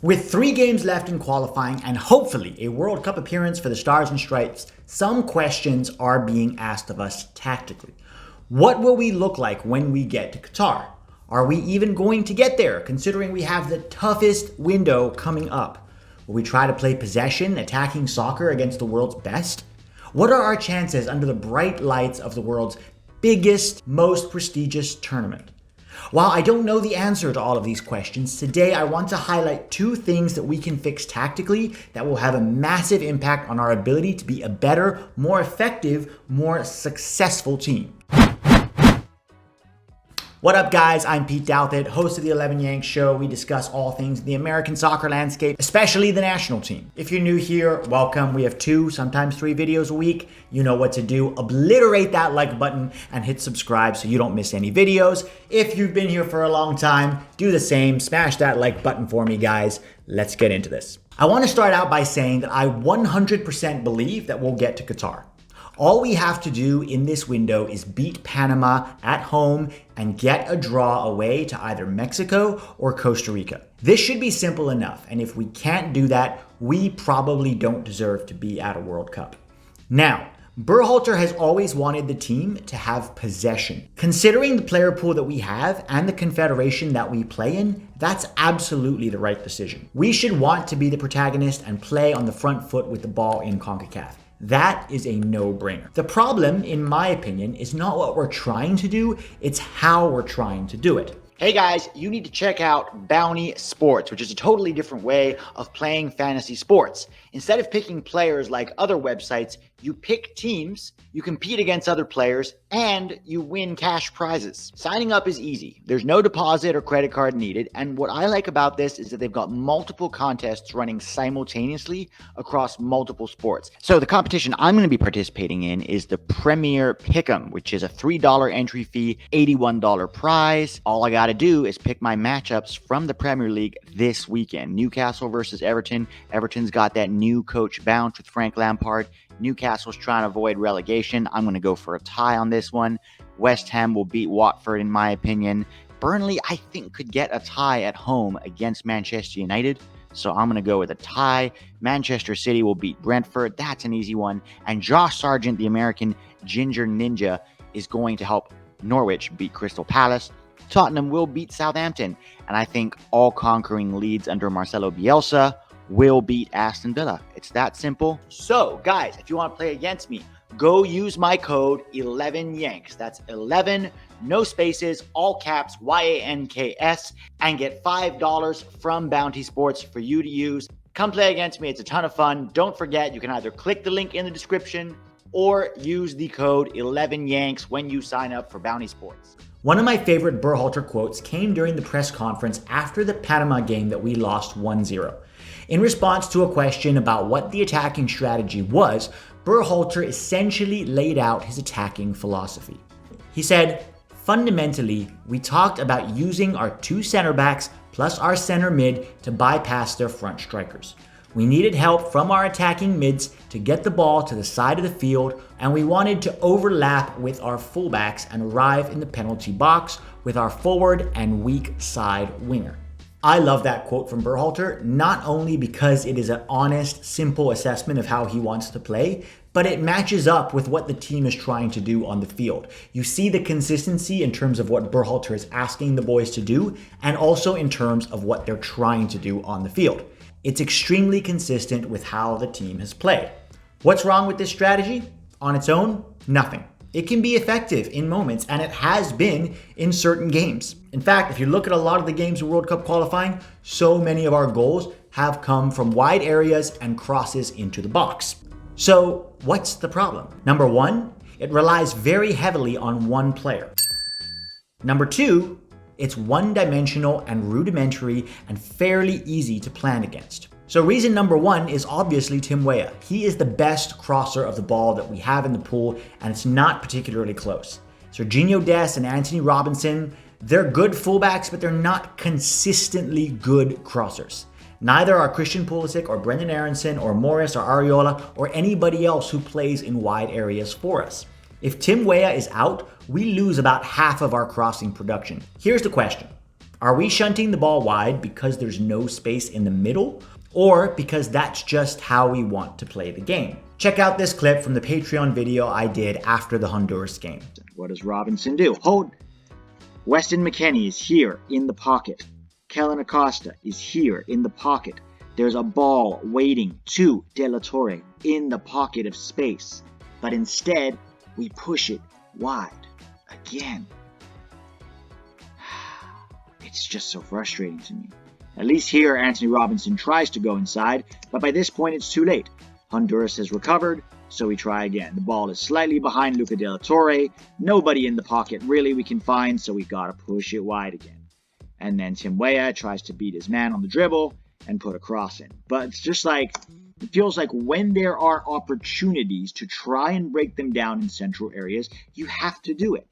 With 3 games left in qualifying and hopefully a World Cup appearance for the Stars and Stripes, some questions are being asked of us tactically. What will we look like when we get to Qatar? Are we even going to get there, considering we have the toughest window coming up? Will we try to play possession, attacking soccer against the world's best? What are our chances under the bright lights of the world's biggest, most prestigious tournament? While I don't know the answer to all of these questions, today I want to highlight 2 things that we can fix tactically that will have a massive impact on our ability to be a better, more effective, more successful team. What up, guys? I'm Pete Douthit, host of the 11 Yanks Show. We discuss all things in the American soccer landscape, especially the national team. If you're new here, welcome. We have 2, sometimes 3 videos a week. You know what to do. Obliterate that like button and hit subscribe so you don't miss any videos. If you've been here for a long time, do the same. Smash that like button for me, guys. Let's get into this. I want to start out by saying that I 100% believe that we'll get to Qatar. All we have to do in this window is beat Panama at home and get a draw away to either Mexico or Costa Rica. This should be simple enough, and if we can't do that, we probably don't deserve to be at a World Cup. Now, Berhalter has always wanted the team to have possession. Considering the player pool that we have and the confederation that we play in, that's absolutely the right decision. We should want to be the protagonist and play on the front foot with the ball in CONCACAF. That is a no-brainer. The problem, in my opinion, is not what we're trying to do, it's how we're trying to do it. Hey guys, you need to check out Bounty Sports, which is a totally different way of playing fantasy sports. Instead of picking players like other websites, you pick teams, you compete against other players, and you win cash prizes. Signing up is easy. There's no deposit or credit card needed, and what I like about this is that they've got multiple contests running simultaneously across multiple sports. So the competition I'm going to be participating in is the Premier Pick'em, which is a $3 entry fee, $81 prize. All I got to do is pick my matchups from the Premier League this weekend. Newcastle versus Everton. Everton's got that new coach bounce with Frank Lampard. Newcastle's trying to avoid relegation. I'm going to go for a tie on this one. West Ham will beat Watford, in my opinion. Burnley, I think, could get a tie at home against Manchester United. So I'm going to go with a tie. Manchester City will beat Brentford. That's an easy one. And Josh Sargent, the American Ginger Ninja, is going to help Norwich beat Crystal Palace. Tottenham will beat Southampton. And I think all-conquering Leeds under Marcelo Bielsa will beat Aston Villa. It's that simple. So, guys, if you want to play against me, go use my code 11YANKS. That's 11, no spaces, all caps, YANKS, and get $5 from Bounty Sports for you to use. Come play against me. It's a ton of fun. Don't forget, you can either click the link in the description or use the code 11YANKS when you sign up for Bounty Sports. One of my favorite Berhalter quotes came during the press conference after the Panama game that we lost 1-0. In response to a question about what the attacking strategy was, Berhalter essentially laid out his attacking philosophy. He said, "Fundamentally, we talked about using our 2 center backs plus our center mid to bypass their front strikers. We needed help from our attacking mids to get the ball to the side of the field, and we wanted to overlap with our fullbacks and arrive in the penalty box with our forward and weak side winger." I love that quote from Berhalter, not only because it is an honest, simple assessment of how he wants to play, but it matches up with what the team is trying to do on the field. You see the consistency in terms of what Berhalter is asking the boys to do, and also in terms of what they're trying to do on the field. It's extremely consistent with how the team has played. What's wrong with this strategy? On its own, nothing. It can be effective in moments, and it has been in certain games. In fact, if you look at a lot of the games in World Cup qualifying, so many of our goals have come from wide areas and crosses into the box. So what's the problem? Number 1, it relies very heavily on one player. Number 2, it's one-dimensional and rudimentary and fairly easy to plan against. So reason number 1 is obviously Tim Weah. He is the best crosser of the ball that we have in the pool, and it's not particularly close. Serginho Dest and Anthony Robinson, they're good fullbacks, but they're not consistently good crossers. Neither are Christian Pulisic or Brendan Aronson or Morris or Ariola or anybody else who plays in wide areas for us. If Tim Weah is out, we lose about half of our crossing production. Here's the question. Are we shunting the ball wide because there's no space in the middle, or because that's just how we want to play the game? Check out this clip from the Patreon video I did after the Honduras game. What does Robinson do? Hold. Weston McKennie is here in the pocket. Kellen Acosta is here in the pocket. There's a ball waiting to De La Torre in the pocket of space. But instead, we push it wide. Again. It's just so frustrating to me. At least here, Anthony Robinson tries to go inside, but by this point it's too late. Honduras has recovered, so we try again. The ball is slightly behind Luca De La Torre. Nobody in the pocket really we can find, so we gotta push it wide again. And then Tim Weah tries to beat his man on the dribble and put a cross in. But it's just like, it feels like when there are opportunities to try and break them down in central areas, you have to do it.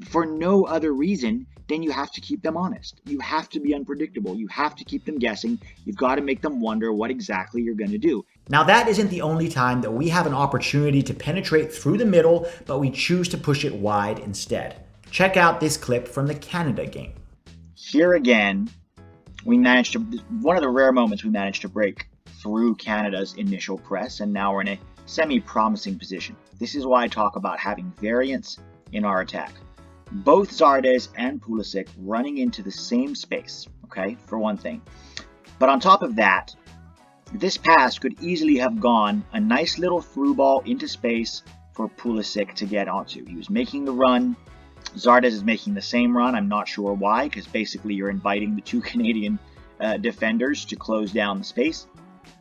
For no other reason than you have to keep them honest. You have to be unpredictable. You have to keep them guessing. You've got to make them wonder what exactly you're going to do. Now that isn't the only time that we have an opportunity to penetrate through the middle, but we choose to push it wide instead. Check out this clip from the Canada game. Here again, we managed to, one of the rare moments we managed to break through Canada's initial press, and now we're in a semi-promising position. This is why I talk about having variance in our attack. Both Zardes and Pulisic running into the same space, okay, for one thing. But on top of that, this pass could easily have gone a nice little through ball into space for Pulisic to get onto. He was making the run. Zardes is making the same run. I'm not sure why, because basically you're inviting the two Canadian defenders to close down the space.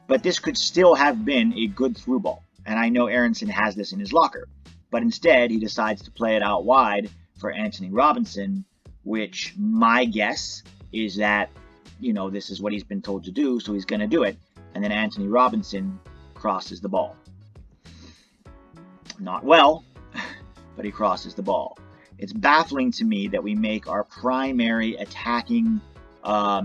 But this could still have been a good through ball. And I know Aronson has this in his locker. But instead, he decides to play it out wide for Anthony Robinson, which my guess is that, you know, this is what he's been told to do, so he's going to do it. And then Anthony Robinson crosses the ball. Not well, but he crosses the ball. It's baffling to me that we make our primary attacking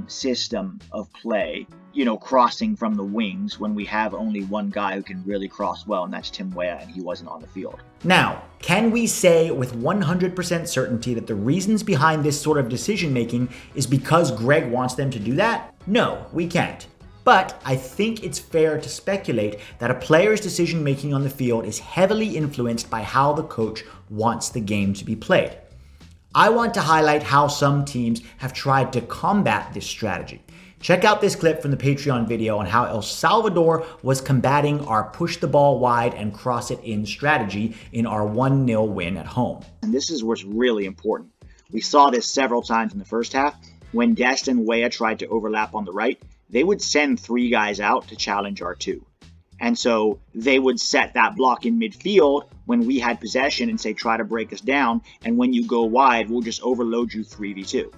system of play, you know, crossing from the wings when we have only one guy who can really cross well, and that's Tim Weah, and he wasn't on the field. Now, can we say with 100% certainty that the reasons behind this sort of decision making is because Gregg wants them to do that? No, we can't. But I think it's fair to speculate that a player's decision making on the field is heavily influenced by how the coach wants the game to be played. I want to highlight how some teams have tried to combat this strategy. Check out this clip from the Patreon video on how El Salvador was combating our push the ball wide and cross it in strategy in our 1-0 win at home. And this is what's really important. We saw this several times in the first half. When Dest and Weah tried to overlap on the right, they would send 3 guys out to challenge our 2. And so they would set that block in midfield when we had possession and say, try to break us down. And when you go wide, we'll just overload you 3v2.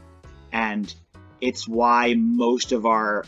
And it's why most of our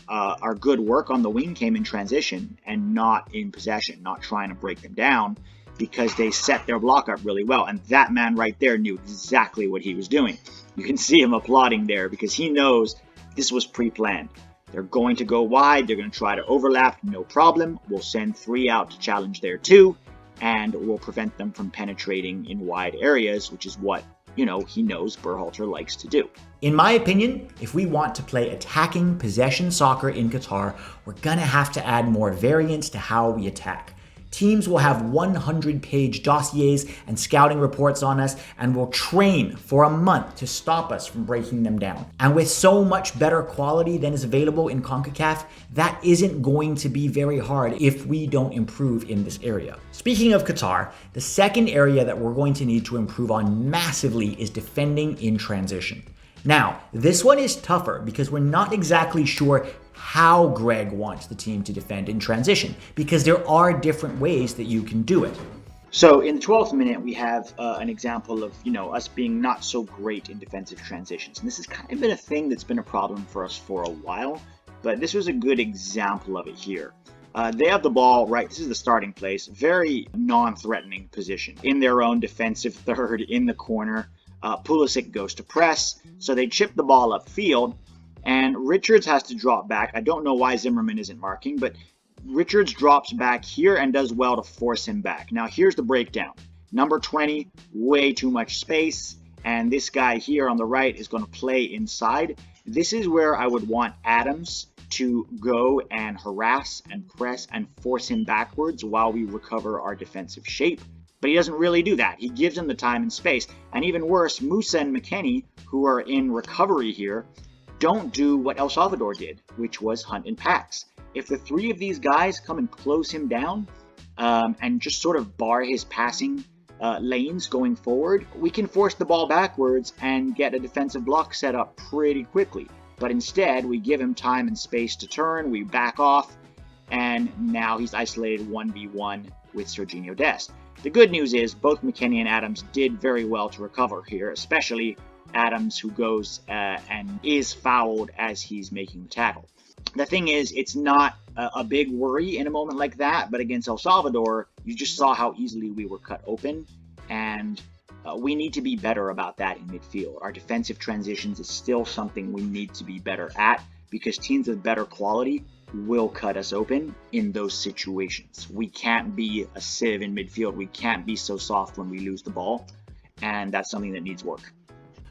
good work on the wing came in transition and not in possession, not trying to break them down, because they set their block up really well. And that man right there knew exactly what he was doing. You can see him applauding there because he knows this was pre-planned. They're going to go wide. They're going to try to overlap. No problem. We'll send 3 out to challenge their 2, and we'll prevent them from penetrating in wide areas, which is what, you know, he knows Berhalter likes to do. In my opinion, if we want to play attacking possession soccer in Qatar, we're going to have to add more variance to how we attack. Teams will have 100-page dossiers and scouting reports on us, and will train for a month to stop us from breaking them down. And with so much better quality than is available in CONCACAF, that isn't going to be very hard if we don't improve in this area. Speaking of Qatar, the second area that we're going to need to improve on massively is defending in transition. Now, this one is tougher because we're not exactly sure how Gregg wants the team to defend in transition, because there are different ways that you can do it. So in the 12th minute, we have an example of, you know, us being not so great in defensive transitions. And this has kind of been a thing that's been a problem for us for a while, but this was a good example of it here. They have the ball, right, this is the starting place, very non-threatening position. In their own defensive third, in the corner, Pulisic goes to press, so they chip the ball upfield, and Richards has to drop back. I don't know why Zimmerman isn't marking, but Richards drops back here and does well to force him back. Now here's the breakdown. Number 20, way too much space, and this guy here on the right is going to play inside. This is where I would want Adams to go and harass and press and force him backwards while we recover our defensive shape. But he doesn't really do that. He gives him the time and space. And even worse, Musa and McKennie, who are in recovery here, don't do what El Salvador did, which was hunt in packs. If the three of these guys come and close him down and just sort of bar his passing lanes going forward, we can force the ball backwards and get a defensive block set up pretty quickly. But instead, we give him time and space to turn, we back off, and now he's isolated 1v1 with Sergiño Dest. The good news is both McKennie and Adams did very well to recover here, especially Adams, who goes and is fouled as he's making the tackle. The thing is, it's not a big worry in a moment like that, but against El Salvador, you just saw how easily we were cut open, and we need to be better about that in midfield. Our defensive transitions is still something we need to be better at, because teams with better quality will cut us open in those situations. We can't be a sieve in midfield. We can't be so soft when we lose the ball, and that's something that needs work.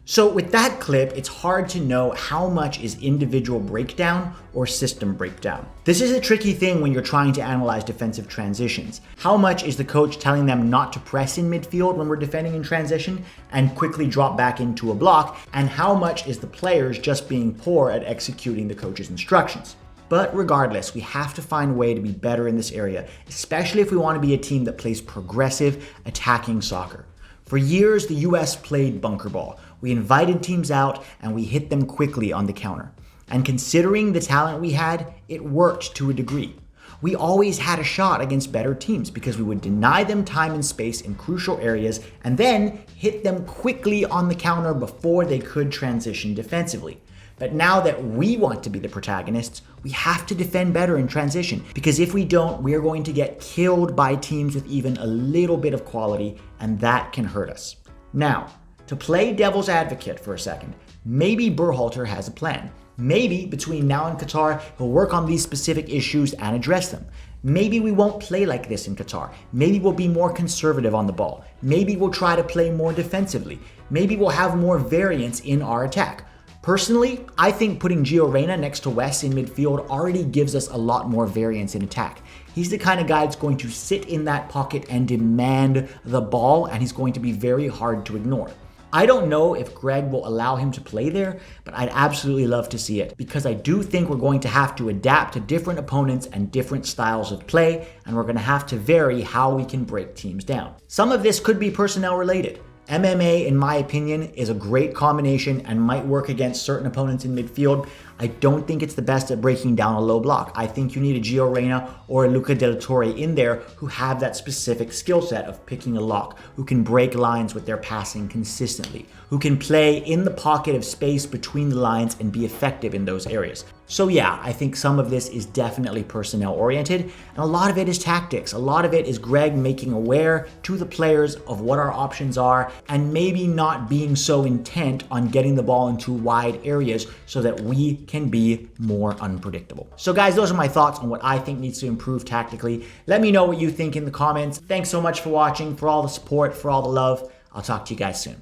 So with that clip, it's hard to know how much is individual breakdown or system breakdown. This is a tricky thing when you're trying to analyze defensive transitions. How much is the coach telling them not to press in midfield when we're defending in transition and quickly drop back into a block, and how much is the players just being poor at executing the coach's instructions? But regardless, we have to find a way to be better in this area, especially if we want to be a team that plays progressive, attacking soccer. For years, the US played bunker ball. We invited teams out and we hit them quickly on the counter. And considering the talent we had, it worked to a degree. We always had a shot against better teams because we would deny them time and space in crucial areas and then hit them quickly on the counter before they could transition defensively. But now that we want to be the protagonists, we have to defend better in transition, because if we don't, we are going to get killed by teams with even a little bit of quality, and that can hurt us. Now, to play devil's advocate for a second, maybe Berhalter has a plan. Maybe between now and Qatar, he'll work on these specific issues and address them. Maybe we won't play like this in Qatar. Maybe we'll be more conservative on the ball. Maybe we'll try to play more defensively. Maybe we'll have more variance in our attack. Personally, I think putting Gio Reyna next to Wes in midfield already gives us a lot more variance in attack. He's the kind of guy that's going to sit in that pocket and demand the ball, and he's going to be very hard to ignore. I don't know if Gregg will allow him to play there, but I'd absolutely love to see it, because I do think we're going to have to adapt to different opponents and different styles of play, and we're going to have to vary how we can break teams down. Some of this could be personnel related. MMA, in my opinion, is a great combination and might work against certain opponents in midfield. I don't think it's the best at breaking down a low block. I think you need a Gio Reyna or a Luca Del Torre in there who have that specific skill set of picking a lock, who can break lines with their passing consistently, who can play in the pocket of space between the lines and be effective in those areas. So yeah, I think some of this is definitely personnel oriented, and a lot of it is tactics. A lot of it is Gregg making aware to the players of what our options are and maybe not being so intent on getting the ball into wide areas so that we can be more unpredictable. So guys, those are my thoughts on what I think needs to improve tactically. Let me know what you think in the comments. Thanks so much for watching, for all the support, for all the love. I'll talk to you guys soon.